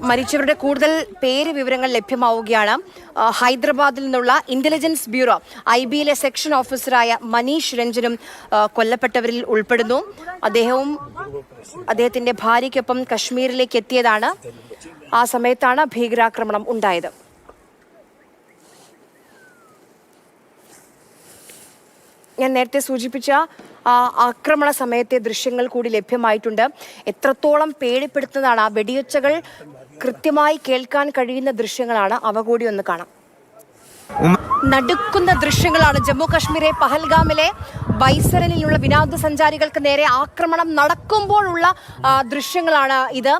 മരിച്ചവരുടെ കൂടുതൽ പേര് വിവരങ്ങൾ ലഭ്യമാവുകയാണ്. ഹൈദരാബാദിൽ നിന്നുള്ള ഇന്റലിജൻസ് ബ്യൂറോ IB-യിലെ സെക്ഷൻ ഓഫീസറായ മനീഷ് രഞ്ജനും കൊല്ലപ്പെട്ടവരിൽ ഉൾപ്പെടുന്നു. അദ്ദേഹവും അദ്ദേഹത്തിന്റെ ഭാര്യയ്ക്കൊപ്പം കശ്മീരിലേക്ക് എത്തിയതാണ്. ആ സമയത്താണ് ഭീകരാക്രമണം ഉണ്ടായത്. ഞാൻ നേരത്തെ സൂചിപ്പിച്ച ആക്രമണ സമയത്തെ ദൃശ്യങ്ങൾ കൂടി ലഭ്യമായിട്ടുണ്ട്. എത്രത്തോളം പേടിപ്പെടുത്തുന്നതാണ് ആ വെടിയൊച്ചകൾ കൃത്യമായി കേൾക്കാൻ കഴിയുന്ന ദൃശ്യങ്ങളാണ്. അവ കൂടി ഒന്ന് കാണാം. നടുക്കുന്ന ദൃശ്യങ്ങളാണ്. ജമ്മു കാശ്മീരെ പഹൽഗാമിലെ ബൈസരനിലുള്ള വിനോദസഞ്ചാരികൾക്ക് നേരെ ആക്രമണം നടക്കുമ്പോഴുള്ള ദൃശ്യങ്ങളാണ് ഇത്.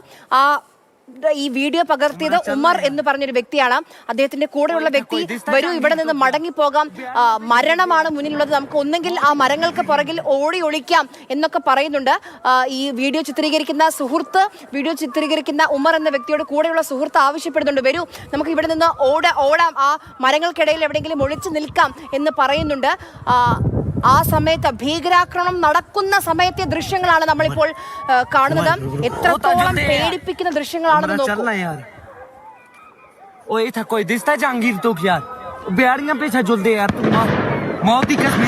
ഈ വീഡിയോ പകർത്തിയത് ഉമർ എന്ന് പറഞ്ഞൊരു വ്യക്തിയാണ്. അദ്ദേഹത്തിന്റെ കൂടെയുള്ള വ്യക്തി വരൂ ഇവിടെ നിന്ന് മടങ്ങിപ്പോകാം, മരണമാണ് മുന്നിലുള്ളത്, നമുക്ക് ഒന്നെങ്കിൽ ആ മരങ്ങൾക്ക് പുറകിൽ ഓടി ഒളിക്കാം എന്നൊക്കെ പറയുന്നുണ്ട്. ഈ വീഡിയോ ചിത്രീകരിക്കുന്ന ഉമർ എന്ന വ്യക്തിയോട് കൂടെയുള്ള സുഹൃത്ത് ആവശ്യപ്പെടുന്നുണ്ട്, വരൂ നമുക്ക് ഇവിടെ നിന്ന് ഓടാം, ആ മരങ്ങൾക്കിടയിൽ എവിടെയെങ്കിലും ഒളിച്ചു നിൽക്കാം എന്ന് പറയുന്നുണ്ട്. ആ സമയത്ത് ഭീകരാക്രമണം നടക്കുന്ന സമയത്തെ ദൃശ്യങ്ങളാണ് നമ്മളിപ്പോൾ കാണുന്നത്. എത്രത്തോളം പേടിപ്പിക്കുന്ന ദൃശ്യങ്ങളാണെന്ന് നോക്കൂ. जहांगीर तो यार बेड़ियां पीछे जुलते यार, मौत की कसम